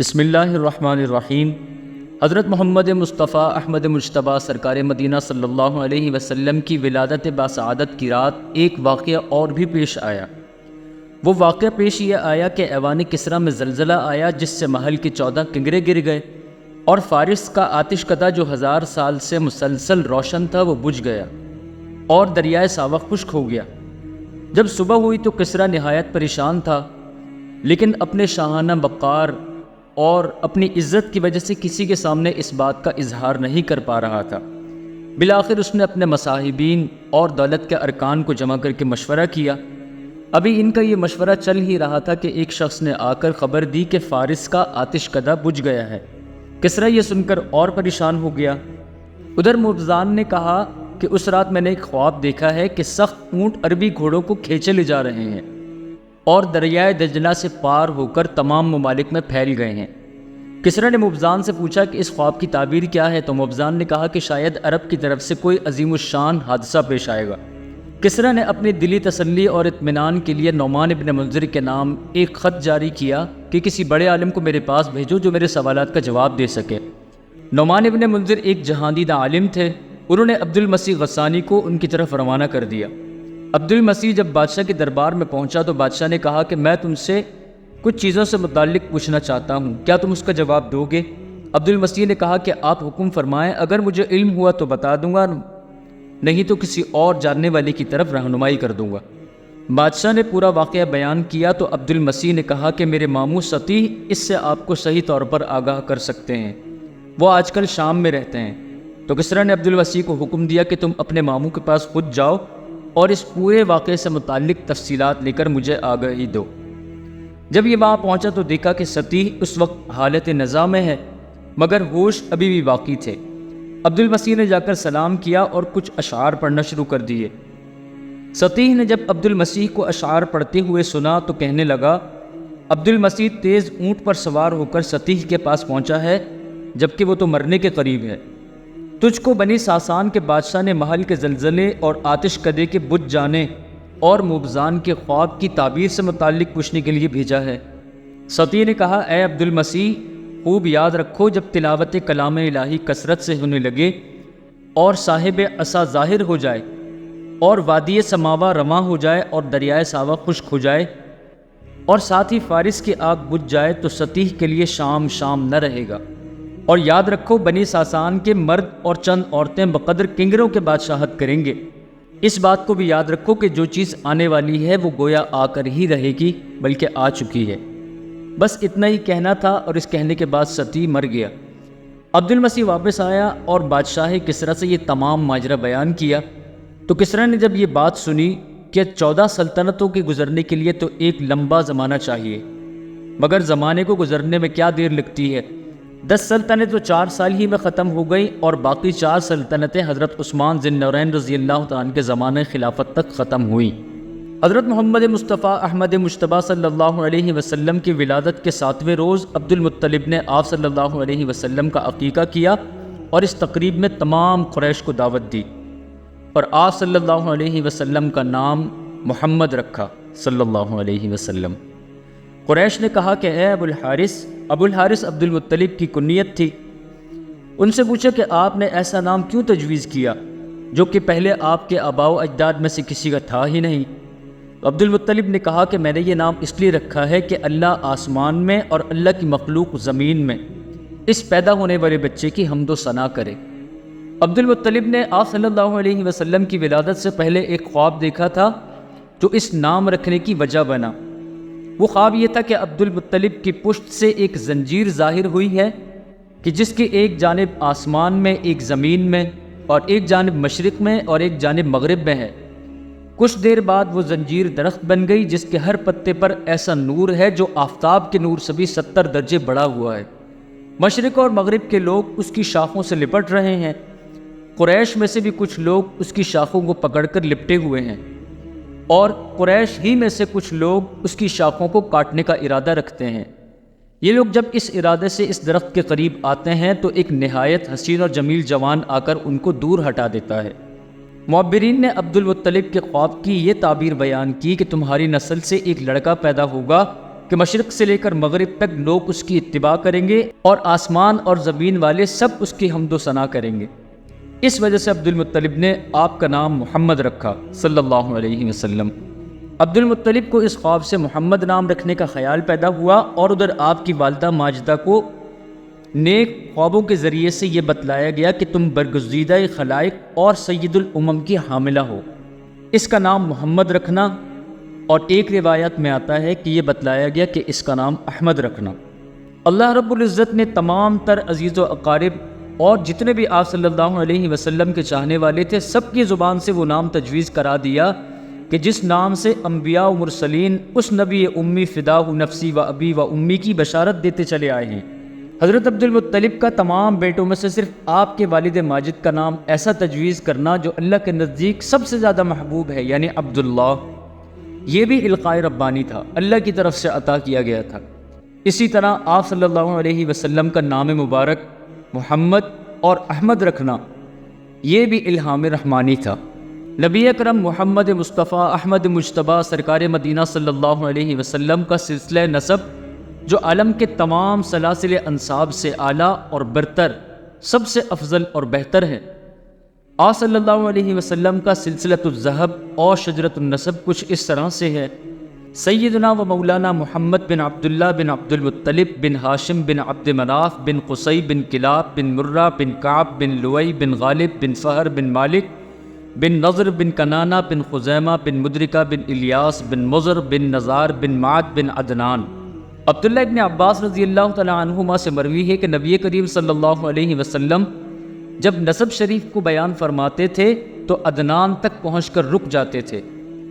بسم اللہ الرحمن الرحیم۔ حضرت محمد مصطفیٰ احمد مجتبیٰ سرکار مدینہ صلی اللہ علیہ وسلم کی ولادت باسعادت کی رات ایک واقعہ اور بھی پیش آیا۔ وہ واقعہ پیش یہ آیا کہ ایوان کسریٰ میں زلزلہ آیا جس سے محل کے 14 کنگرے گر گئے اور فارس کا آتش کدہ جو 1000 سال سے مسلسل روشن تھا وہ بجھ گیا اور دریائے ساوا خشک ہو گیا۔ جب صبح ہوئی تو کسریٰ نہایت پریشان تھا، لیکن اپنے شاہانہ وقار اور اپنی عزت کی وجہ سے کسی کے سامنے اس بات کا اظہار نہیں کر پا رہا تھا۔ بالآخر اس نے اپنے مصاحبین اور دولت کے ارکان کو جمع کر کے مشورہ کیا۔ ابھی ان کا یہ مشورہ چل ہی رہا تھا کہ ایک شخص نے آ کر خبر دی کہ فارس کا آتش کدہ بجھ گیا ہے۔ کسریٰ یہ سن کر اور پریشان ہو گیا۔ ادھر موبزان نے کہا کہ اس رات میں نے ایک خواب دیکھا ہے کہ سخت اونٹ عربی گھوڑوں کو کھینچے لے جا رہے ہیں اور دریائے دجلہ سے پار ہو کر تمام ممالک میں پھیل گئے ہیں۔ کسریٰ نے موبزان سے پوچھا کہ اس خواب کی تعبیر کیا ہے، تو موبزان نے کہا کہ شاید عرب کی طرف سے کوئی عظیم الشان حادثہ پیش آئے گا۔ کسریٰ نے اپنی دلی تسلی اور اطمینان کے لیے نعمان ابن منذر کے نام ایک خط جاری کیا کہ کسی بڑے عالم کو میرے پاس بھیجو جو میرے سوالات کا جواب دے سکے۔ نعمان ابن منذر ایک جہاندیدہ عالم تھے۔ انہوں نے عبد المسیح غسانی کو ان کی طرف روانہ کر دیا۔ عبد المسیح جب بادشاہ کے دربار میں پہنچا تو بادشاہ نے کہا کہ میں تم سے کچھ چیزوں سے متعلق پوچھنا چاہتا ہوں، کیا تم اس کا جواب دو گے؟ عبد المسیح نے کہا کہ آپ حکم فرمائیں، اگر مجھے علم ہوا تو بتا دوں گا، نہیں تو کسی اور جاننے والے کی طرف رہنمائی کر دوں گا۔ بادشاہ نے پورا واقعہ بیان کیا تو عبد المسیح نے کہا کہ میرے ماموں سطیح اس سے آپ کو صحیح طور پر آگاہ کر سکتے ہیں، وہ آج کل شام میں رہتے ہیں۔ تو کسریٰ نے عبد المسیح کو حکم دیا کہ تم اپنے ماموں کے پاس خود جاؤ اور اس پورے واقعے سے متعلق تفصیلات لے کر مجھے آگاہی دو۔ جب یہ وہاں پہنچا تو دیکھا کہ سطیح اس وقت حالت نزا میں ہے مگر ہوش ابھی بھی باقی تھے۔ عبد المسیح نے جا کر سلام کیا اور کچھ اشعار پڑھنا شروع کر دیے۔ سطیح نے جب عبد المسیح کو اشعار پڑھتے ہوئے سنا تو کہنے لگا، عبد المسیح تیز اونٹ پر سوار ہو کر سطیح کے پاس پہنچا ہے جبکہ وہ تو مرنے کے قریب ہے۔ تجھ کو بنی ساسان کے بادشاہ نے محل کے زلزلے اور آتش کدے کے بجھ جانے اور موبزان کے خواب کی تعبیر سے متعلق پوچھنے کے لیے بھیجا ہے۔ سطیح نے کہا، اے عبد المسیح، خوب یاد رکھو جب تلاوت کلام الہی کثرت سے ہونے لگے اور صاحب عصا ظاہر ہو جائے اور وادی سماوا رواں ہو جائے اور دریائے ساوا خشک ہو جائے اور ساتھ ہی فارس کی آگ بجھ جائے تو سطیح کے لیے شام شام نہ رہے گا۔ اور یاد رکھو بنی ساسان کے مرد اور چند عورتیں بقدر کنگروں کے بادشاہت کریں گے۔ اس بات کو بھی یاد رکھو کہ جو چیز آنے والی ہے وہ گویا آ کر ہی رہے گی بلکہ آ چکی ہے۔ بس اتنا ہی کہنا تھا اور اس کہنے کے بعد سطیح مر گیا۔ عبد المسیح واپس آیا اور بادشاہ کسریٰ سے یہ تمام ماجرا بیان کیا۔ تو کسریٰ نے جب یہ بات سنی کہ 14 سلطنتوں کے گزرنے کے لیے تو ایک لمبا زمانہ چاہیے، مگر زمانے کو گزرنے میں کیا دیر لگتی ہے، 10 سلطنتیں تو 4 سال ہی میں ختم ہو گئیں اور باقی 4 سلطنتیں حضرت عثمان ذی النورین رضی اللہ تعالیٰ عنہ کے زمانہ خلافت تک ختم ہوئیں۔ حضرت محمد مصطفیٰ احمد مجتبیٰ صلی اللہ علیہ وسلم کی ولادت کے 7ویں روز عبد المطلب نے آپ صلی اللہ علیہ وسلم کا عقیقہ کیا اور اس تقریب میں تمام قریش کو دعوت دی اور آپ صلی اللہ علیہ وسلم کا نام محمد رکھا صلی اللہ علیہ وسلم۔ قریش نے کہا کہ اے ابو الحارث عبد المطلب کی کنیت تھی، ان سے پوچھا کہ آپ نے ایسا نام کیوں تجویز کیا جو کہ پہلے آپ کے آباء و اجداد میں سے کسی کا تھا ہی نہیں؟ عبد المطلب نے کہا کہ میں نے یہ نام اس لیے رکھا ہے کہ اللہ آسمان میں اور اللہ کی مخلوق زمین میں اس پیدا ہونے والے بچے کی حمد و ثنا کرے۔ عبد المطلب نے آپ صلی اللہ علیہ وسلم کی ولادت سے پہلے ایک خواب دیکھا تھا جو اس نام رکھنے کی وجہ بنا۔ وہ خواب یہ تھا کہ عبد المطلب کی پشت سے ایک زنجیر ظاہر ہوئی ہے کہ جس کی ایک جانب آسمان میں، ایک زمین میں اور ایک جانب مشرق میں اور ایک جانب مغرب میں ہے۔ کچھ دیر بعد وہ زنجیر درخت بن گئی جس کے ہر پتے پر ایسا نور ہے جو آفتاب کے نور سے بھی 70 درجے بڑا ہوا ہے۔ مشرق اور مغرب کے لوگ اس کی شاخوں سے لپٹ رہے ہیں۔ قریش میں سے بھی کچھ لوگ اس کی شاخوں کو پکڑ کر لپٹے ہوئے ہیں اور قریش ہی میں سے کچھ لوگ اس کی شاخوں کو کاٹنے کا ارادہ رکھتے ہیں۔ یہ لوگ جب اس ارادے سے اس درخت کے قریب آتے ہیں تو ایک نہایت حسین اور جمیل جوان آ کر ان کو دور ہٹا دیتا ہے۔ معبرین نے عبد المطلب کے خواب کی یہ تعبیر بیان کی کہ تمہاری نسل سے ایک لڑکا پیدا ہوگا کہ مشرق سے لے کر مغرب تک لوگ اس کی اتباع کریں گے اور آسمان اور زمین والے سب اس کی حمد و ثنا کریں گے۔ اس وجہ سے عبد المطلب نے آپ کا نام محمد رکھا صلی اللہ علیہ وسلم۔ عبد المطلب کو اس خواب سے محمد نام رکھنے کا خیال پیدا ہوا، اور ادھر آپ کی والدہ ماجدہ کو نیک خوابوں کے ذریعے سے یہ بتلایا گیا کہ تم برگزیدہ خلائق اور سید الامم کی حاملہ ہو، اس کا نام محمد رکھنا۔ اور ایک روایت میں آتا ہے کہ یہ بتلایا گیا کہ اس کا نام احمد رکھنا۔ اللہ رب العزت نے تمام تر عزیز و اقارب اور جتنے بھی آپ صلی اللہ علیہ وسلم کے چاہنے والے تھے، سب کی زبان سے وہ نام تجویز کرا دیا کہ جس نام سے انبیاء و مرسلین اس نبی امی فداہ نفسی و ابی و امی کی بشارت دیتے چلے آئے ہیں۔ حضرت عبد المطلب کا تمام بیٹوں میں سے صرف آپ کے والد ماجد کا نام ایسا تجویز کرنا جو اللہ کے نزدیک سب سے زیادہ محبوب ہے، یعنی عبداللہ، یہ بھی القاء ربانی تھا، اللہ کی طرف سے عطا کیا گیا تھا۔ اسی طرح آپ صلی اللہ علیہ وسلم کا نام مبارک محمد اور احمد رکھنا یہ بھی الہام رحمانی تھا۔ نبی اکرم محمد مصطفیٰ احمد مجتبیٰ سرکار مدینہ صلی اللہ علیہ وسلم کا سلسلہ نسب جو عالم کے تمام سلاسل انساب سے اعلیٰ اور برتر، سب سے افضل اور بہتر ہے۔ آپ صلی اللہ علیہ وسلم کا سلسلۃ الذہب اور شجرۃ النسب کچھ اس طرح سے ہے: سیدنا و مولانا محمد بن عبداللہ بن عبد المطلب بن ہاشم بن عبد مناف بن قصی بن کلاب بن مرہ بن کعب بن لوئی بن غالب بن فہر بن مالک بن نضر بن کنانہ بن خزیمہ بن مدرکہ بن الیاس بن مضر بن نزار بن معد بن عدنان۔ عبداللہ ابن عباس رضی اللہ تعالیٰ عنہما سے مروی ہے کہ نبی کریم صلی اللہ علیہ وسلم جب نسب شریف کو بیان فرماتے تھے تو عدنان تک پہنچ کر رک جاتے تھے،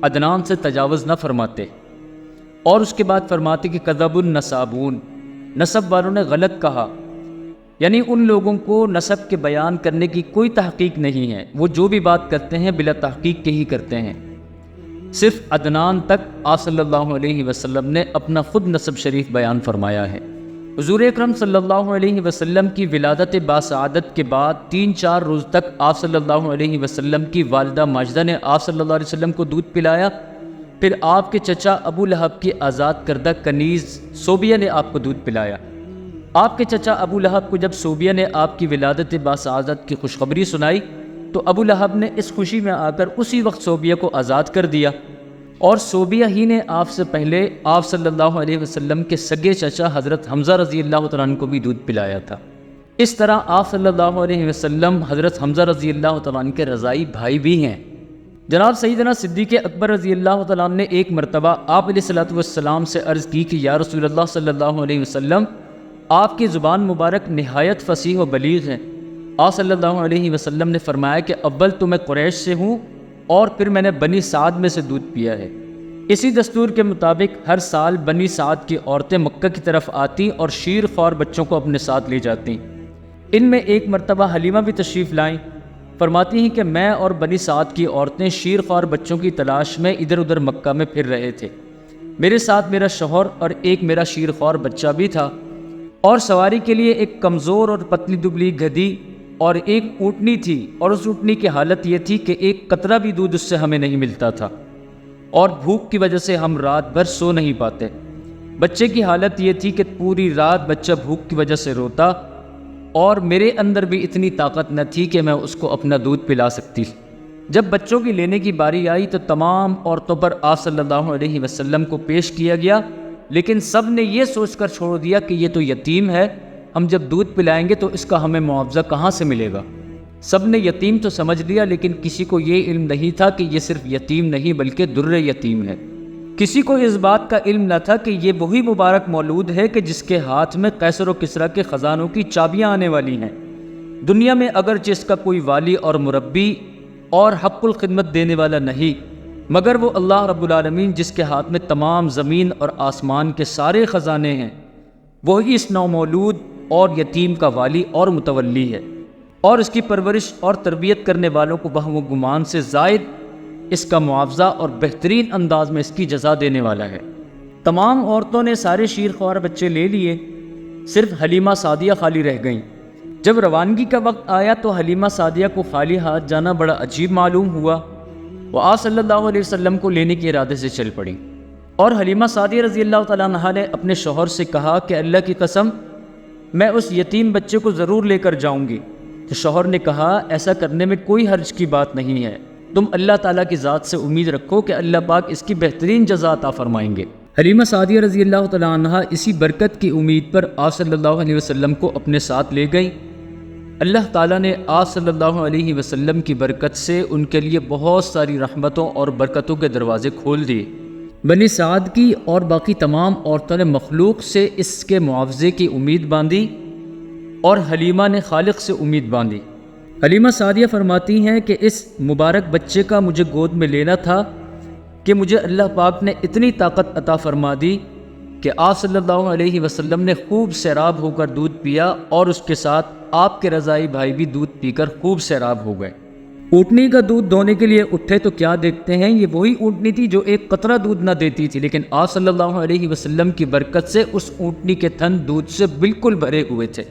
عدنان سے تجاوز نہ فرماتے، اور اس کے بعد فرماتے کہ کذب النسابون، نسب والوں نے غلط کہا، یعنی ان لوگوں کو نسب کے بیان کرنے کی کوئی تحقیق نہیں ہے، وہ جو بھی بات کرتے ہیں بلا تحقیق کے ہی کرتے ہیں۔ صرف عدنان تک آپ صلی اللہ علیہ وسلم نے اپنا خود نسب شریف بیان فرمایا ہے۔ حضور اکرم صلی اللہ علیہ وسلم کی ولادت باسعادت کے بعد 3-4 روز تک آپ صلی اللہ علیہ وسلم کی والدہ ماجدہ نے آپ صلی اللہ علیہ وسلم کو دودھ پلایا، پھر آپ کے چچا ابو لہب کی آزاد کردہ کنیز صوبیہ نے آپ کو دودھ پلایا۔ آپ کے چچا ابو لہب کو جب صوبیہ نے آپ کی ولادت باسعادت کی خوشخبری سنائی تو ابو لہب نے اس خوشی میں آ کر اسی وقت صوبیہ کو آزاد کر دیا، اور صوبیہ ہی نے آپ سے پہلے آپ صلی اللہ علیہ وسلم کے سگے چچا حضرت حمزہ رضی اللہ تعالیٰ عنہ کو بھی دودھ پلایا تھا۔ اس طرح آپ صلی اللہ علیہ وسلم حضرت حمزہ رضی اللہ تعالیٰ عنہ کے رضائی بھائی بھی ہیں۔ جناب سیدنا صدیق اکبر رضی اللہ تعالیٰ عنہ نے ایک مرتبہ آپ علیہ الصلوۃ والسلام سے عرض کی کہ یا رسول اللہ صلی اللہ علیہ وسلم، آپ کی زبان مبارک نہایت فصیح و بلیغ ہے۔ آپ صلی اللہ علیہ وسلم نے فرمایا کہ اول تو میں قریش سے ہوں اور پھر میں نے بنی سعد میں سے دودھ پیا ہے۔ اسی دستور کے مطابق ہر سال بنی سعد کی عورتیں مکہ کی طرف آتی اور شیر خوار بچوں کو اپنے ساتھ لے جاتی۔ ان میں ایک مرتبہ حلیمہ بھی تشریف لائیں، فرماتی ہیں کہ میں اور بنی سعد کی عورتیں شیر خوار بچوں کی تلاش میں ادھر ادھر مکہ میں پھر رہے تھے۔ میرے ساتھ میرا شوہر اور ایک میرا شیر خوار بچہ بھی تھا، اور سواری کے لیے ایک کمزور اور پتلی دبلی گدھی اور ایک اونٹنی تھی، اور اس اونٹنی کی حالت یہ تھی کہ ایک قطرہ بھی دودھ اس سے ہمیں نہیں ملتا تھا، اور بھوک کی وجہ سے ہم رات بھر سو نہیں پاتے۔ بچے کی حالت یہ تھی کہ پوری رات بچہ بھوک کی وجہ سے روتا، اور میرے اندر بھی اتنی طاقت نہ تھی کہ میں اس کو اپنا دودھ پلا سکتی۔ جب بچوں کی لینے کی باری آئی تو تمام عورتوں پر آپ صلی اللہ علیہ وسلم کو پیش کیا گیا، لیکن سب نے یہ سوچ کر چھوڑ دیا کہ یہ تو یتیم ہے، ہم جب دودھ پلائیں گے تو اس کا ہمیں معاوضہ کہاں سے ملے گا۔ سب نے یتیم تو سمجھ لیا، لیکن کسی کو یہ علم نہیں تھا کہ یہ صرف یتیم نہیں بلکہ در یتیم ہے۔ کسی کو اس بات کا علم نہ تھا کہ یہ وہی مبارک مولود ہے کہ جس کے ہاتھ میں قیصر و کسریٰ کے خزانوں کی چابیاں آنے والی ہیں۔ دنیا میں اگرچہ اس کا کوئی والی اور مربی اور حق الخدمت دینے والا نہیں، مگر وہ اللہ رب العالمین جس کے ہاتھ میں تمام زمین اور آسمان کے سارے خزانے ہیں، وہی اس نومولود اور یتیم کا والی اور متولی ہے، اور اس کی پرورش اور تربیت کرنے والوں کو وہم و گمان سے زائد اس کا معاوضہ اور بہترین انداز میں اس کی جزا دینے والا ہے۔ تمام عورتوں نے سارے شیر خوار بچے لے لیے، صرف حلیمہ سعدیہ خالی رہ گئیں۔ جب روانگی کا وقت آیا تو حلیمہ سعدیہ کو خالی ہاتھ جانا بڑا عجیب معلوم ہوا، وہ آپ صلی اللہ علیہ وسلم کو لینے کے ارادے سے چل پڑیں، اور حلیمہ سعدیہ رضی اللہ تعالیٰ عنہا نے اپنے شوہر سے کہا کہ اللہ کی قسم میں اس یتیم بچے کو ضرور لے کر جاؤں گی۔ تو شوہر نے کہا ایسا کرنے میں کوئی حرج کی بات نہیں ہے، تم اللہ تعالیٰ کی ذات سے امید رکھو کہ اللہ پاک اس کی بہترین جزا عطا فرمائیں گے۔ حلیمہ سعدیہ رضی اللہ تعالیٰ عنہا اسی برکت کی امید پر آپ صلی اللہ علیہ وسلم کو اپنے ساتھ لے گئیں۔ اللہ تعالیٰ نے آپ صلی اللہ علیہ وسلم کی برکت سے ان کے لیے بہت ساری رحمتوں اور برکتوں کے دروازے کھول دیے۔ بنی سعد کی اور باقی تمام عورتوں نے مخلوق سے اس کے معاوضے کی امید باندھی اور حلیمہ نے خالق سے امید باندھی۔ حلیمہ سعدیہ فرماتی ہیں کہ اس مبارک بچے کا مجھے گود میں لینا تھا کہ مجھے اللہ پاک نے اتنی طاقت عطا فرما دی کہ آپ صلی اللہ علیہ وسلم نے خوب سیراب ہو کر دودھ پیا اور اس کے ساتھ آپ کے رضائی بھائی بھی دودھ پی کر خوب سیراب ہو گئے۔ اونٹنی کا دودھ دونے کے لیے اٹھے تو کیا دیکھتے ہیں، یہ وہی اونٹنی تھی جو ایک قطرہ دودھ نہ دیتی تھی، لیکن آپ صلی اللہ علیہ وسلم کی برکت سے اس اونٹنی کے تھن دودھ سے بالکل بھرے ہوئے تھے۔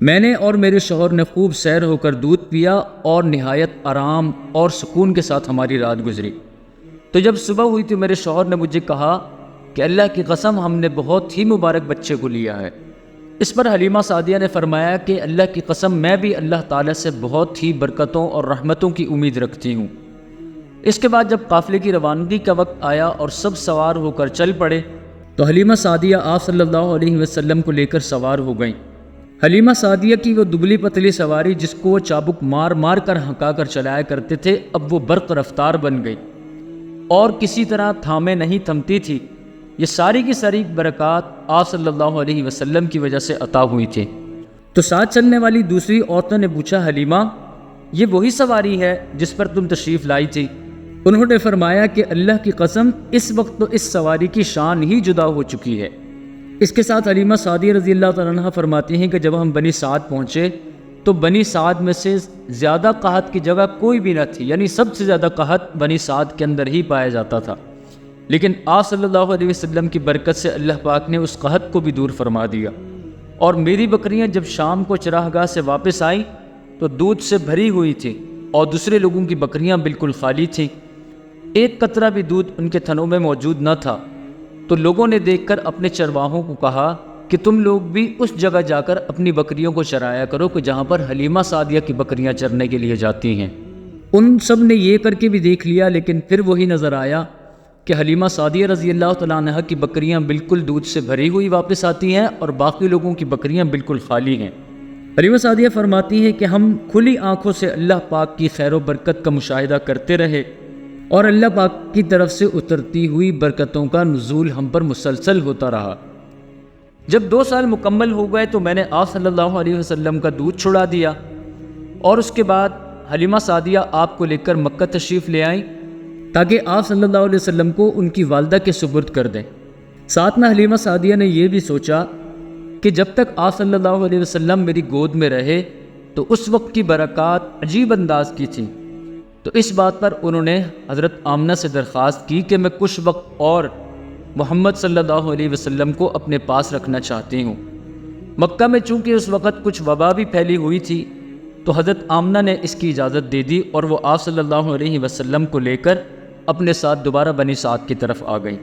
میں نے اور میرے شوہر نے خوب سیر ہو کر دودھ پیا اور نہایت آرام اور سکون کے ساتھ ہماری رات گزری۔ تو جب صبح ہوئی تو میرے شوہر نے مجھے کہا کہ اللہ کی قسم ہم نے بہت ہی مبارک بچے کو لیا ہے۔ اس پر حلیمہ سعدیہ نے فرمایا کہ اللہ کی قسم میں بھی اللہ تعالیٰ سے بہت ہی برکتوں اور رحمتوں کی امید رکھتی ہوں۔ اس کے بعد جب قافلے کی روانگی کا وقت آیا اور سب سوار ہو کر چل پڑے تو حلیمہ سعدیہ آپ صلی اللہ علیہ وسلم کو لے کر سوار ہو گئیں۔ حلیمہ سعدیہ کی وہ دبلی پتلی سواری جس کو وہ چابک مار مار کر ہنکا کر چلایا کرتے تھے اب وہ برق رفتار بن گئی اور کسی طرح تھامے نہیں تھمتی تھی۔ یہ ساری کی ساری برکات آپ صلی اللہ علیہ وسلم کی وجہ سے عطا ہوئی تھی۔ تو ساتھ چلنے والی دوسری عورتوں نے پوچھا حلیمہ یہ وہی سواری ہے جس پر تم تشریف لائی تھی؟ انہوں نے فرمایا کہ اللہ کی قسم اس وقت تو اس سواری کی شان ہی جدا ہو چکی ہے۔ اس کے ساتھ حلیمہ سعدیہ رضی اللہ تعالیٰ عنہ فرماتی ہیں کہ جب ہم بنی سعد پہنچے تو بنی سعد میں سے زیادہ قحط کی جگہ کوئی بھی نہ تھی، یعنی سب سے زیادہ قحط بنی سعد کے اندر ہی پایا جاتا تھا، لیکن آپ صلی اللہ علیہ وسلم کی برکت سے اللہ پاک نے اس قحط کو بھی دور فرما دیا۔ اور میری بکریاں جب شام کو چراگاہ سے واپس آئیں تو دودھ سے بھری ہوئی تھی اور دوسرے لوگوں کی بکریاں بالکل خالی تھیں، ایک قطرہ بھی دودھ ان کے تھنوں میں موجود نہ تھا۔ تو لوگوں نے دیکھ کر اپنے چرواہوں کو کہا کہ تم لوگ بھی اس جگہ جا کر اپنی بکریوں کو چرایا کرو کہ جہاں پر حلیمہ سعدیہ کی بکریاں چرنے کے لیے جاتی ہیں۔ ان سب نے یہ کر کے بھی دیکھ لیا، لیکن پھر وہی نظر آیا کہ حلیمہ سعدیہ رضی اللہ تعالیٰ عنہ کی بکریاں بالکل دودھ سے بھری ہوئی واپس آتی ہیں اور باقی لوگوں کی بکریاں بالکل خالی ہیں۔ حلیمہ سعدیہ فرماتی ہے کہ ہم کھلی آنکھوں سے اللہ پاک کی خیر و برکت کا مشاہدہ کرتے رہے اور اللہ پاک کی طرف سے اترتی ہوئی برکتوں کا نزول ہم پر مسلسل ہوتا رہا۔ جب 2 سال مکمل ہو گئے تو میں نے آپ صلی اللہ علیہ وسلم کا دودھ چھڑا دیا اور اس کے بعد حلیمہ سعدیہ آپ کو لے کر مکہ تشریف لے آئیں تاکہ آپ صلی اللہ علیہ وسلم کو ان کی والدہ کے سپرد کر دیں۔ ساتھ میں حلیمہ سعدیہ نے یہ بھی سوچا کہ جب تک آپ صلی اللہ علیہ وسلم میری گود میں رہے تو اس وقت کی برکات عجیب انداز کی تھیں، تو اس بات پر انہوں نے حضرت آمنہ سے درخواست کی کہ میں کچھ وقت اور محمد صلی اللہ علیہ وسلم کو اپنے پاس رکھنا چاہتی ہوں۔ مکہ میں چونکہ اس وقت کچھ وبا بھی پھیلی ہوئی تھی تو حضرت آمنہ نے اس کی اجازت دے دی اور وہ آپ صلی اللہ علیہ وسلم کو لے کر اپنے ساتھ دوبارہ بنی سعد کی طرف آ گئیں۔